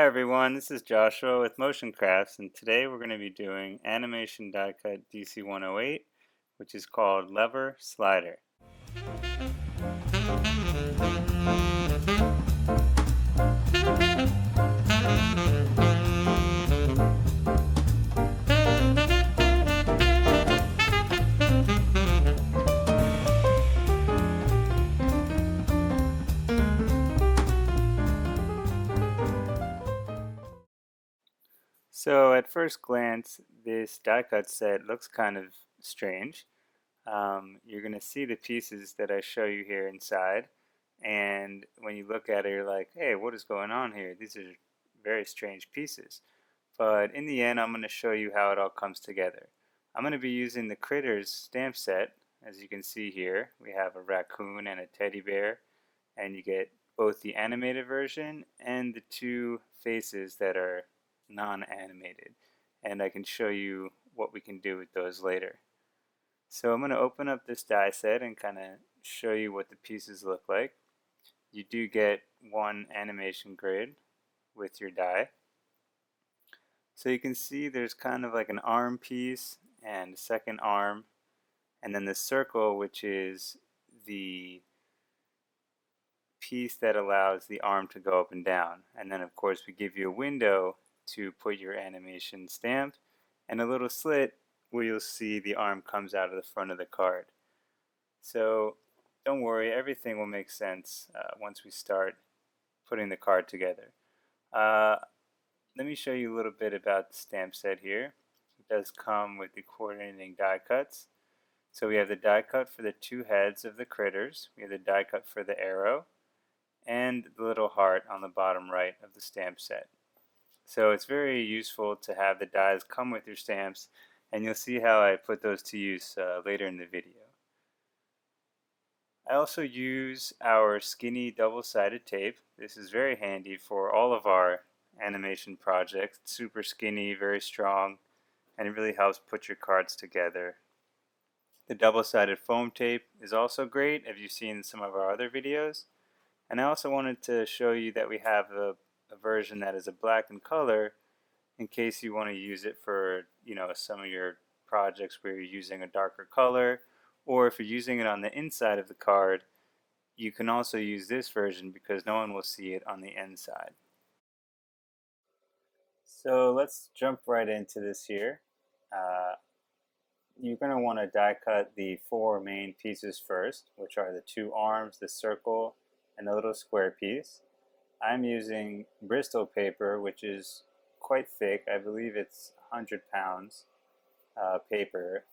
everyone, this is Joshua with Motion Crafts, and today we're going to be doing animation die cut DC108, which is called Lever Slider. So at first glance, this die cut set looks kind of strange. You're going to see the pieces that I show you here inside, and when you look at it, you're like, hey, what is going on here? These are very strange pieces. But in the end, I'm going to show you how it all comes together. I'm going to be using the Critters stamp set. As you can see here, we have a raccoon and a teddy bear, and you get both the animated version and the two faces that are non-animated. And I can show you what we can do with those later. So I'm going to open up this die set and kind of show you what the pieces look like. You do get one animation grid with your die. So you can see there's kind of like an arm piece and a second arm, and then the circle, which is the piece that allows the arm to go up and down. And then of course we give you a window to put your animation stamp, and a little slit where you'll see the arm comes out of the front of the card. So don't worry, everything will make sense once we start putting the card together. Let me show you a little bit about the stamp set here. It does come with the coordinating die cuts. So we have the die cut for the two heads of the critters, we have the die cut for the arrow, and the little heart on the bottom right of the stamp set. So it's very useful to have the dies come with your stamps, and you'll see how I put those to use later in the video. I also use our skinny double-sided tape. This is very handy for all of our animation projects. It's super skinny, very strong, and it really helps put your cards together. The double-sided foam tape is also great, if you've seen some of our other videos. And I also wanted to show you that we have a version that is a black in color in case you want to use it for, some of your projects where you're using a darker color, or if you're using it on the inside of the card, you can also use this version because no one will see it on the inside. So let's jump right into this here. You're going to want to die cut the four main pieces first, which are the two arms, the circle, and the little square piece. I'm using Bristol paper, which is quite thick. I believe it's 100 pounds paper.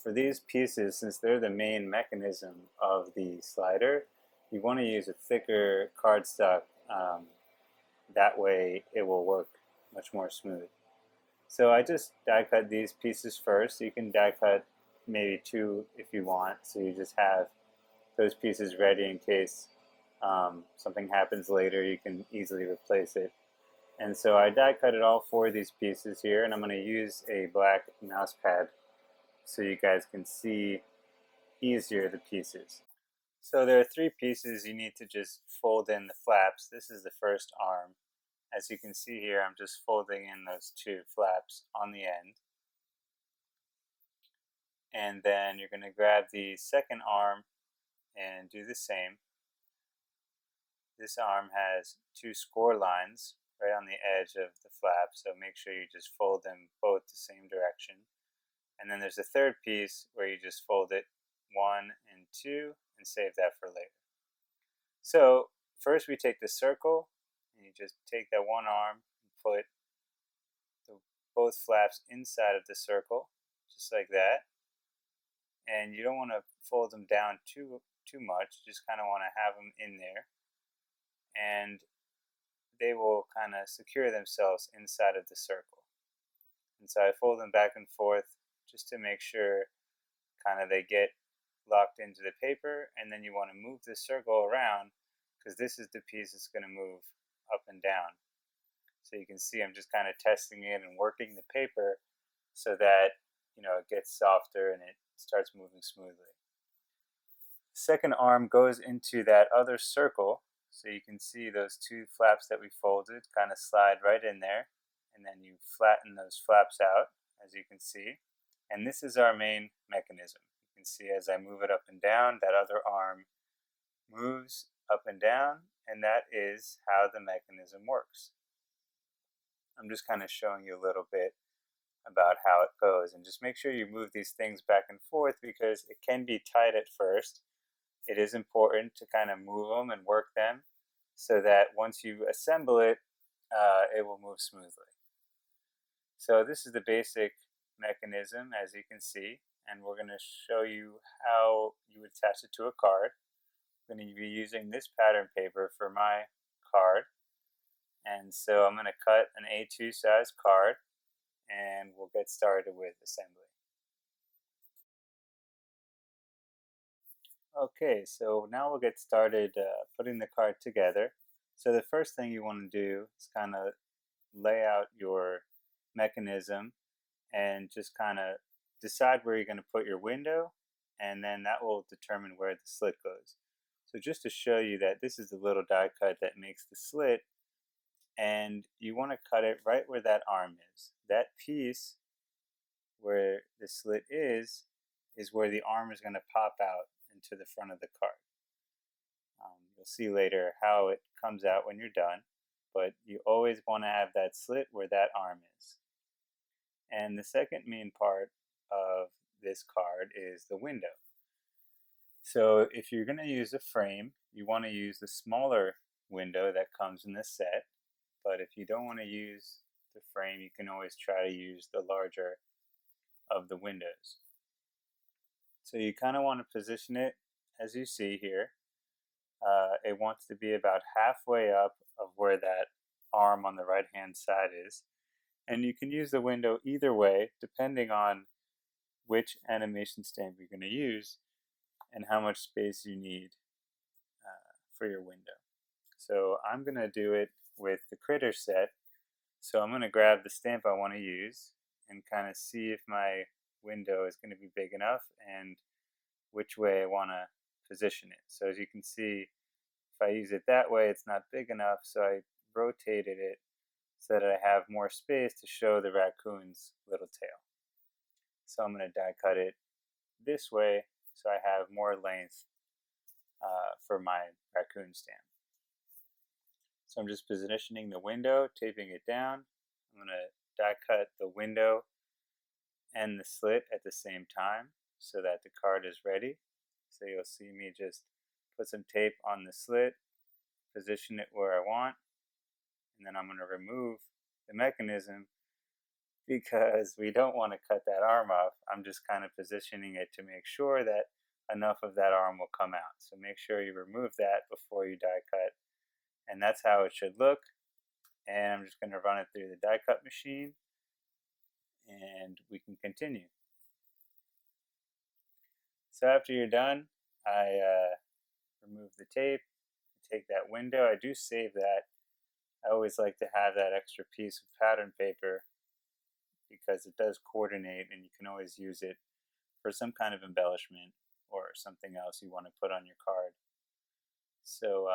For these pieces, since they're the main mechanism of the slider, you want to use a thicker cardstock. That way it will work much more smooth. So I just die cut these pieces first. You can die cut maybe two if you want, so you just have those pieces ready in case something happens later, you can easily replace it. And so I die cutted all four of these pieces here, and I'm going to use a black mouse pad so you guys can see easier the pieces. So there are three pieces you need to just fold in the flaps. This is the first arm. As you can see here, I'm just folding in those two flaps on the end. And then you're going to grab the second arm and do the same. This arm has two score lines right on the edge of the flap, so make sure you just fold them both the same direction. And then there's a third piece where you just fold it 1 and 2 and save that for later. So first we take the circle, and you just take that one arm and put both flaps inside of the circle, just like that. And you don't want to fold them down too much, just kind of want to have them in there. And they will kind of secure themselves inside of the circle. And so I fold them back and forth just to make sure kind of they get locked into the paper, and then you want to move the circle around because this is the piece that's going to move up and down. So you can see I'm just kind of testing it and working the paper so that it gets softer and it starts moving smoothly. The second arm goes into that other circle, So you can see those two flaps that we folded kind of slide right in there, and then you flatten those flaps out, as you can see. And this is our main mechanism. You can see as I move it up and down, that other arm moves up and down, and that is how the mechanism works. I'm just kind of showing you a little bit about how it goes, and just make sure you move these things back and forth because it can be tight at first. It is important to kind of move them and work them so that once you assemble it, it will move smoothly. So this is the basic mechanism, as you can see, and we're going to show you how you attach it to a card. I'm going to be using this pattern paper for my card, and so I'm going to cut an A2 size card, and we'll get started with assembly. Okay, so now we'll get started putting the card together. So the first thing you want to do is kind of lay out your mechanism and just kind of decide where you're going to put your window, and then that will determine where the slit goes. So just to show you that this is the little die cut that makes the slit, and you want to cut it right where that arm is. That piece where the slit is where the arm is going to pop out into the front of the card. You'll see later how it comes out when you're done, but you always want to have that slit where that arm is. And the second main part of this card is the window. So if you're going to use a frame, you want to use the smaller window that comes in the set, but if you don't want to use the frame, you can always try to use the larger of the windows. So you kind of want to position it as you see here. It wants to be about halfway up of where that arm on the right hand side is, and you can use the window either way depending on which animation stamp you're going to use and how much space you need for your window. So I'm going to do it with the critter set, so I'm going to grab the stamp I want to use and kind of see if my window is going to be big enough and which way I want to position it. So as you can see, if I use it that way, it's not big enough, so I rotated it so that I have more space to show the raccoon's little tail. So I'm going to die cut it this way so I have more length for my raccoon stamp. So I'm just positioning the window, taping it down. I'm going to die cut the window and the slit at the same time so that the card is ready. So you'll see me just put some tape on the slit, position it where I want, and then I'm going to remove the mechanism because we don't want to cut that arm off. I'm just kind of positioning it to make sure that enough of that arm will come out. So make sure you remove that before you die cut, and that's how it should look. And I'm just going to run it through the die cut machine and we can continue. So after you're done, I remove the tape, take that window. I do save that. I always like to have that extra piece of pattern paper because it does coordinate and you can always use it for some kind of embellishment or something else you want to put on your card. So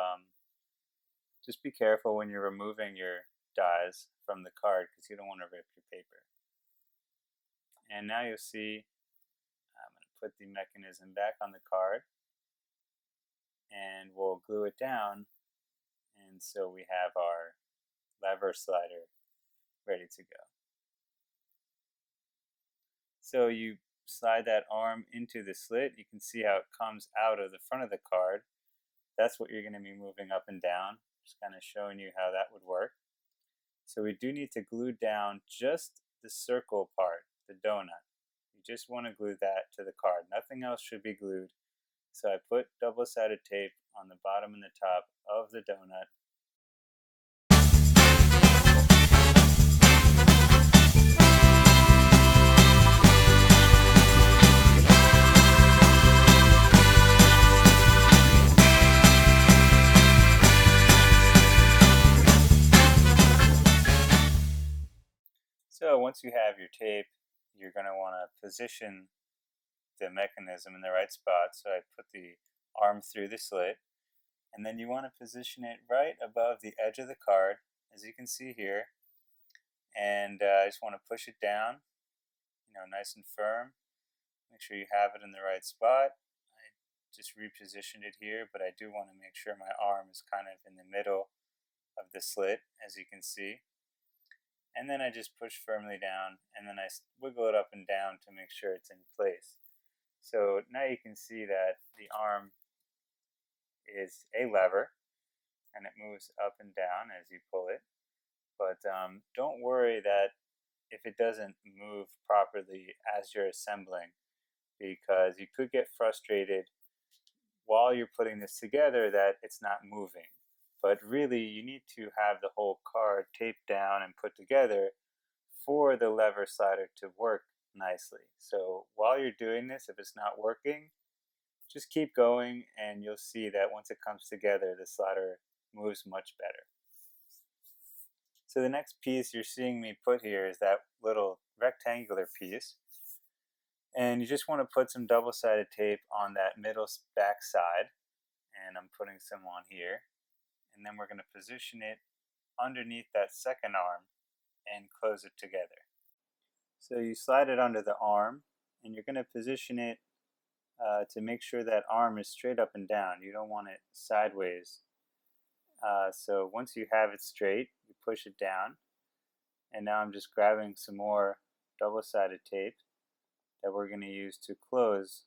just be careful when you're removing your dies from the card because you don't want to rip your paper. And now you'll see I'm going to put the mechanism back on the card and we'll glue it down, and so we have our lever slider ready to go. So you slide that arm into the slit. You can see how it comes out of the front of the card. That's what you're going to be moving up and down. Just kind of showing you how that would work. So we do need to glue down just the circle part, the donut. You just want to glue that to the card. Nothing else should be glued. So I put double-sided tape on the bottom and the top of the donut. So once you have your tape, you're going to want to position the mechanism in the right spot. So I put the arm through the slit, And then you want to position it right above the edge of the card, as you can see here. And I just want to push it down, nice and firm. Make sure you have it in the right spot. I just repositioned it here, but I do want to make sure my arm is kind of in the middle of the slit, as you can see. And then I just push firmly down, and then I wiggle it up and down to make sure it's in place. So now you can see that the arm is a lever, and it moves up and down as you pull it. But don't worry that if it doesn't move properly as you're assembling, because you could get frustrated while you're putting this together that it's not moving. But really, you need to have the whole card taped down and put together for the lever slider to work nicely. So while you're doing this, if it's not working, just keep going and you'll see that once it comes together, the slider moves much better. So the next piece you're seeing me put here is that little rectangular piece. And you just want to put some double-sided tape on that middle back side. And I'm putting some on here. And then we're going to position it underneath that second arm and close it together. So you slide it under the arm, and you're going to position it to make sure that arm is straight up and down. You don't want it sideways. So once you have it straight, you push it down. And now I'm just grabbing some more double-sided tape that we're going to use to close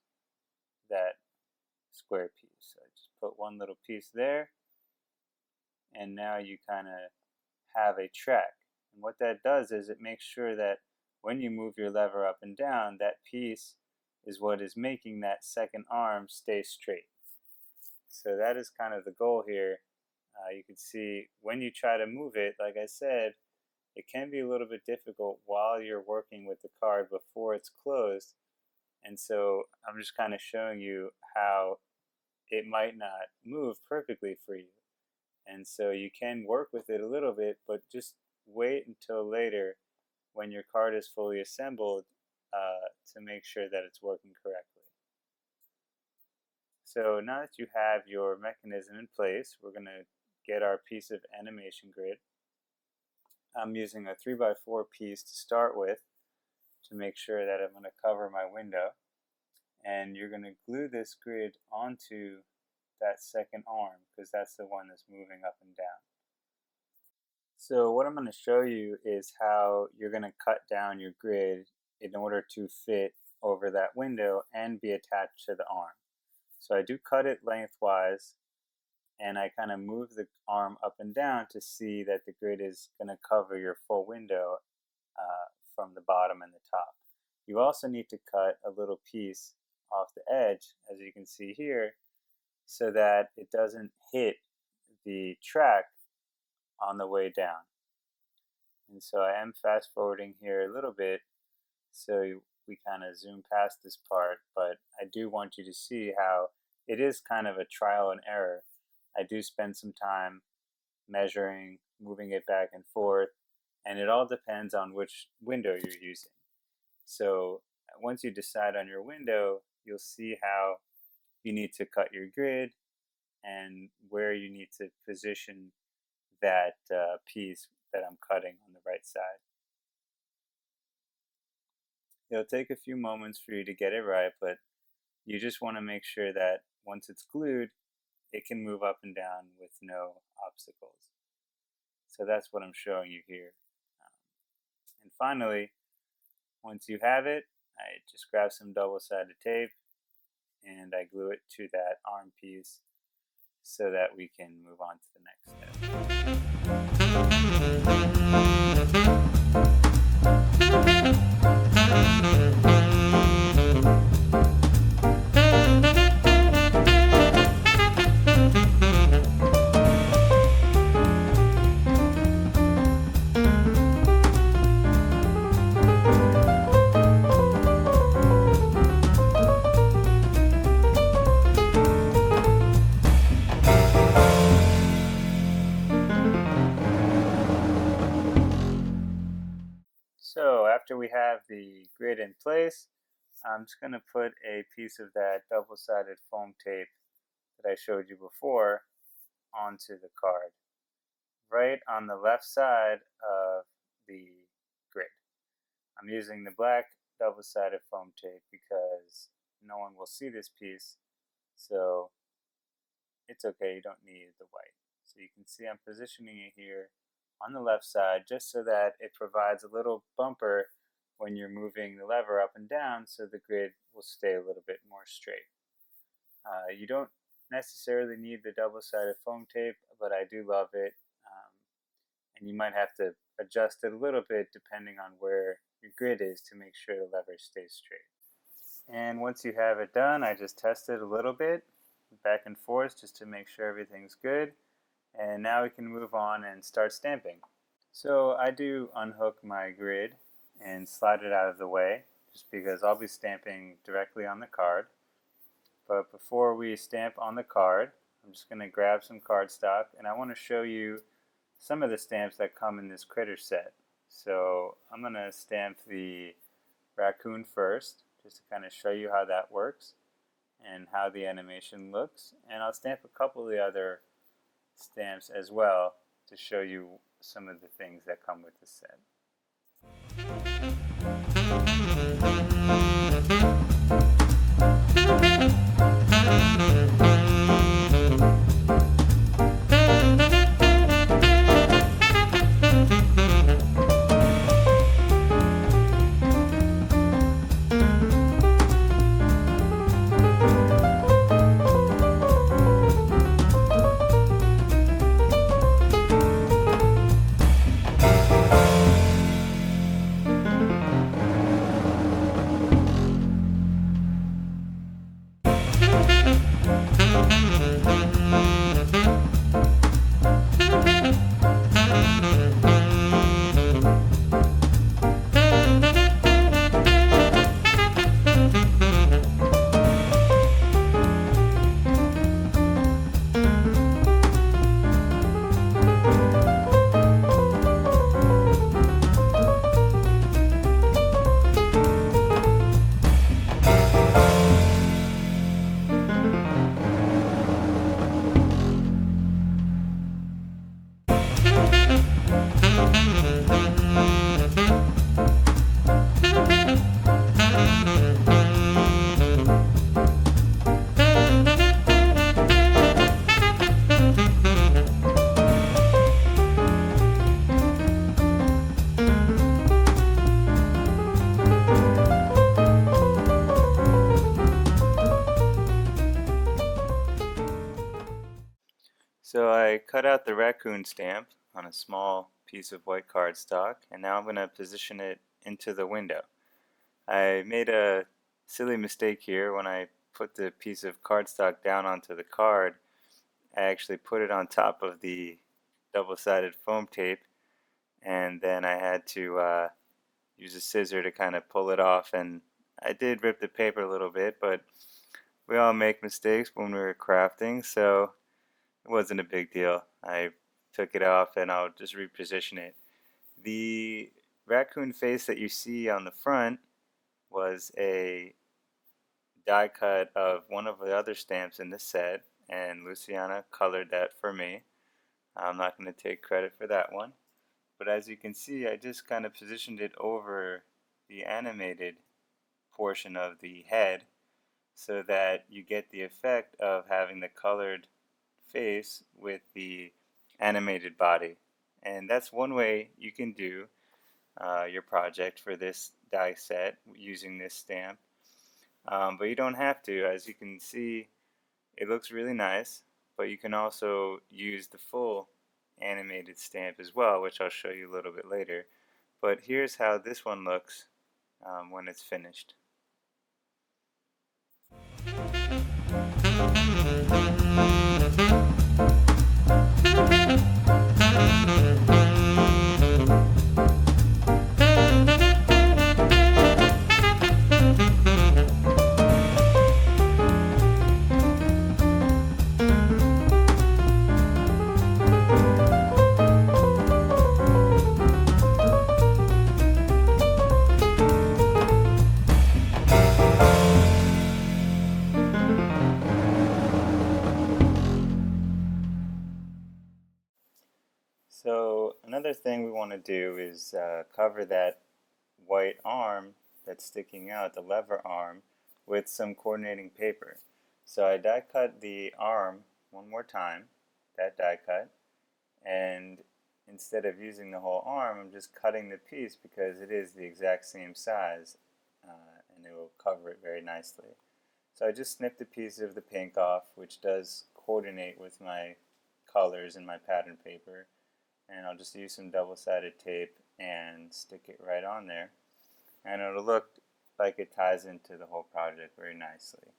that square piece. So I just put one little piece there, and now you kind of have a track. And what that does is it makes sure that when you move your lever up and down, that piece is what is making that second arm stay straight. So that is kind of the goal here. You can see when you try to move it, like I said, it can be a little bit difficult while you're working with the card before it's closed. And so I'm just kind of showing you how it might not move perfectly for you. And so you can work with it a little bit, but just wait until later when your card is fully assembled to make sure that it's working correctly. So now that you have your mechanism in place, we're going to get our piece of animation grid. I'm using a 3x4 piece to start with to make sure that I'm going to cover my window. And you're going to glue this grid onto that second arm because that's the one that's moving up and down. So what I'm going to show you is how you're going to cut down your grid in order to fit over that window and be attached to the arm. So I do cut it lengthwise, and I kind of move the arm up and down to see that the grid is going to cover your full window from the bottom and the top. You also need to cut a little piece off the edge, as you can see here, so that it doesn't hit the track on the way down. And so I am fast forwarding here a little bit so we kind of zoom past this part, but I do want you to see how it is kind of a trial and error. I do spend some time measuring, moving it back and forth, and it all depends on which window you're using. So once you decide on your window, you'll see how you need to cut your grid and where you need to position that piece that I'm cutting on the right side. It'll take a few moments for you to get it right, but you just want to make sure that once it's glued, it can move up and down with no obstacles. So that's what I'm showing you here. And finally, once you have it, I just grab some double-sided tape and I glue it to that arm piece so that we can move on to the next So after we have the grid in place, I'm just going to put a piece of that double-sided foam tape that I showed you before onto the card, right on the left side of the grid. I'm using the black double-sided foam tape because no one will see this piece, so it's okay, you don't need the white. So you can see I'm positioning it here on the left side just so that it provides a little bumper when you're moving the lever up and down, so the grid will stay a little bit more straight. You don't necessarily need the double-sided foam tape, but I do love it, and you might have to adjust it a little bit depending on where your grid is to make sure the lever stays straight. And once you have it done, I just test it a little bit back and forth just to make sure everything's good, and now we can move on and start stamping. So I do unhook my grid and slide it out of the way just because I'll be stamping directly on the card. But before we stamp on the card, I'm just going to grab some cardstock, and I want to show you some of the stamps that come in this critter set. So I'm going to stamp the raccoon first, just to kind of show you how that works and how the animation looks. And I'll stamp a couple of the other stamps as well to show you some of the things that come with the set. So I cut out the raccoon stamp on a small piece of white cardstock, and now I'm going to position it into the window. I made a silly mistake here. When I put the piece of cardstock down onto the card, I actually put it on top of the double-sided foam tape, and then I had to use a scissor to kind of pull it off, and I did rip the paper a little bit, but we all make mistakes when we're crafting, so it wasn't a big deal. I took it off and I'll just reposition it. The raccoon face that you see on the front was a die cut of one of the other stamps in the set, and Luciana colored that for me. I'm not going to take credit for that one, but as you can see, I just kind of positioned it over the animated portion of the head so that you get the effect of having the colored face with the animated body. And that's one way you can do your project for this die set using this stamp, but you don't have to. As you can see, it looks really nice, but you can also use the full animated stamp as well, which I'll show you a little bit later. But here's how this one looks when it's finished. another thing we want to do is cover that white arm that's sticking out, the lever arm, with some coordinating paper. So I die cut the arm one more time, that die cut, and instead of using the whole arm, I'm just cutting the piece because it is the exact same size and it will cover it very nicely. So I just snipped a piece of the pink off, which does coordinate with my colors in my pattern paper, and I'll just use some double-sided tape and stick it right on there, and it'll look like it ties into the whole project very nicely.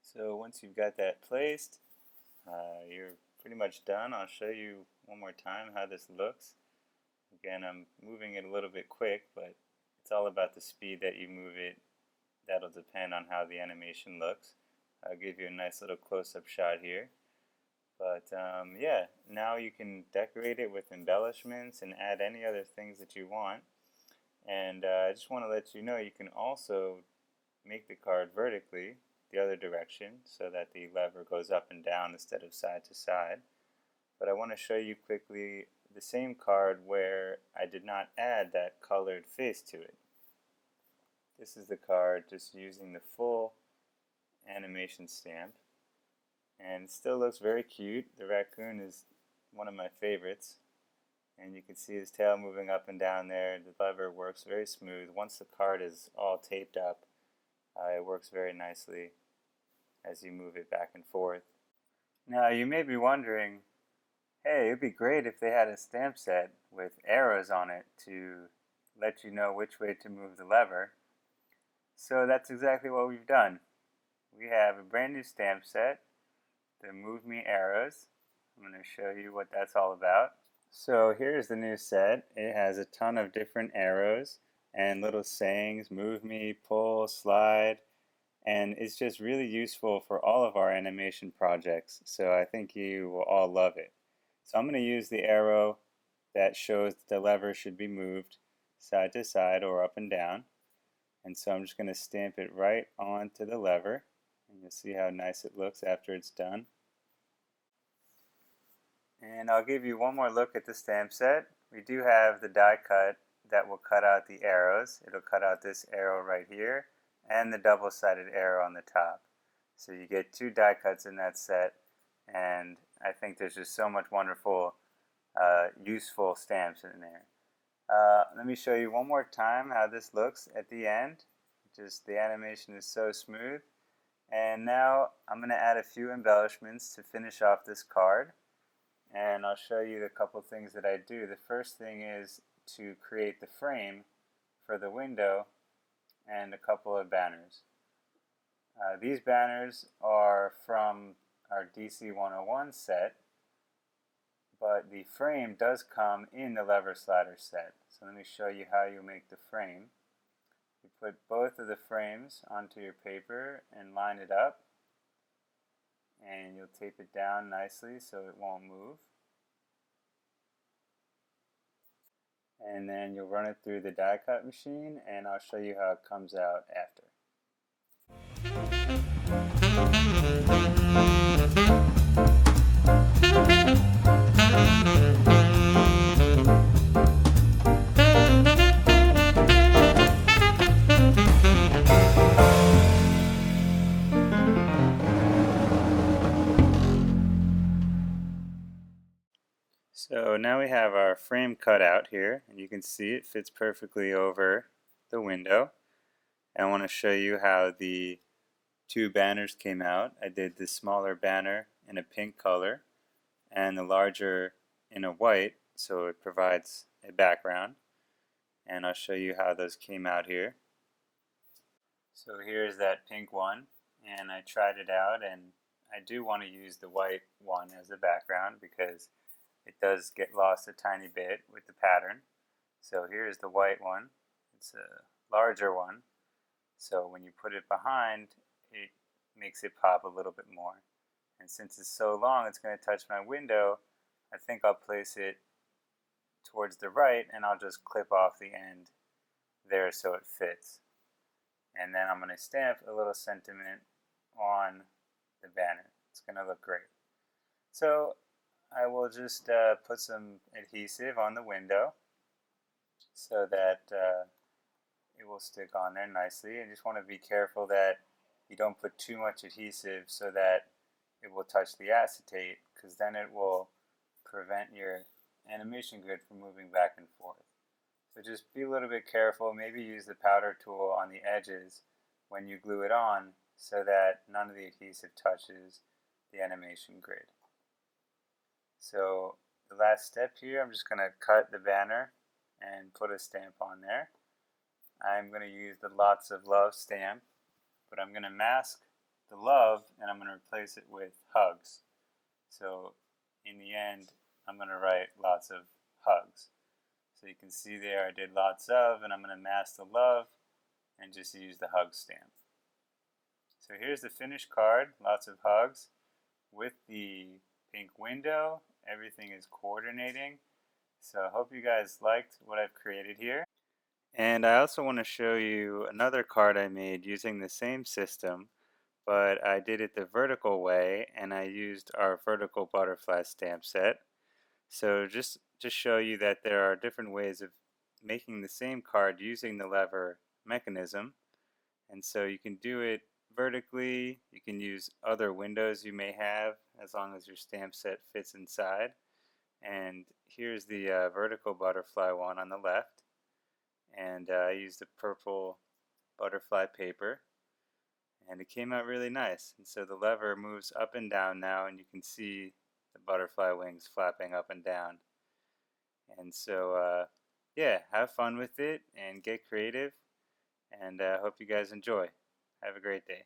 So once you've got that placed, you're pretty much done. I'll show you one more time how this looks. Again, I'm moving it a little bit quick, but it's all about the speed that you move it. That'll depend on how the animation looks. I'll give you a nice little close-up shot here. But yeah, now you can decorate it with embellishments and add any other things that you want. And I just want to let you know you can also make the card vertically the other direction so that the lever goes up and down instead of side to side. But I want to show you quickly the same card where I did not add that colored face to it. This is the card just using the full animation stamp, and it still looks very cute. The raccoon is one of my favorites, and you can see his tail moving up and down there. The lever works very smooth. Once the card is all taped up, it works very nicely as you move it back and forth. Now you may be wondering, hey, it'd be great if they had a stamp set with arrows on it to let you know which way to move the lever. So that's exactly what we've done. We have a brand new stamp set, the Move Me arrows. I'm going to show you what that's all about. So here's the new set. It has a ton of different arrows and little sayings, move me, pull, slide, and it's just really useful for all of our animation projects. So I think you will all love it. So I'm going to use the arrow that shows the lever should be moved side to side or up and down. And so I'm just going to stamp it right onto the lever, and you'll see how nice it looks after it's done. And I'll give you one more look at the stamp set. We do have the die cut that will cut out the arrows. It'll cut out this arrow right here and the double-sided arrow on the top. So you get two die cuts in that set, and I think there's just so much wonderful, useful stamps in there. Let me show you one more time how this looks at the end. Just the animation is so smooth. And now I'm going to add a few embellishments to finish off this card. And I'll show you a couple things that I do. The first thing is to create the frame for the window and a couple of banners. These banners are from our DC101 set, but the frame does come in the lever slider set. So let me show you how you make the frame. You put both of the frames onto your paper and line it up, and you'll tape it down nicely so it won't move. And then you'll run it through the die cut machine, and I'll show you how it comes out after. So now we have our frame cut out here, and you can see it fits perfectly over the window. I want to show you how the two banners came out. I did the smaller banner in a pink color and the larger in a white, so it provides a background. And I'll show you how those came out here. So here's that pink one, and I tried it out, and I do want to use the white one as a background because it does get lost a tiny bit with the pattern. So here's the white one. It's a larger one. So when you put it behind, it makes it pop a little bit more. And since it's so long, it's going to touch my window, I think I'll place it towards the right, and I'll just clip off the end there so it fits. And then I'm going to stamp a little sentiment on the banner. It's going to look great. So I will just put some adhesive on the window so that it will stick on there nicely. I just want to be careful that you don't put too much adhesive so that it will touch the acetate, because then it will prevent your animation grid from moving back and forth. So just be a little bit careful. Maybe use the powder tool on the edges when you glue it on so that none of the adhesive touches the animation grid. So the last step here, I'm just going to cut the banner and put a stamp on there. I'm going to use the Lots of Love stamp, but I'm going to mask the love and I'm going to replace it with hugs. So in the end, I'm going to write lots of hugs. So you can see there I did lots of, and I'm going to mask the love and just use the hug stamp. So here's the finished card, lots of hugs, with the pink window. Everything is coordinating. So I hope you guys liked what I've created here. And I also want to show you another card I made using the same system, but I did it the vertical way, and I used our vertical butterfly stamp set. So just to show you that there are different ways of making the same card using the lever mechanism. And so you can do it vertically, you can use other windows you may have as long as your stamp set fits inside. And here's the vertical butterfly one on the left. And I used the purple butterfly paper, and it came out really nice. And so the lever moves up and down now, and you can see the butterfly wings flapping up and down. And so yeah, have fun with it and get creative, and hope you guys enjoy. Have a great day.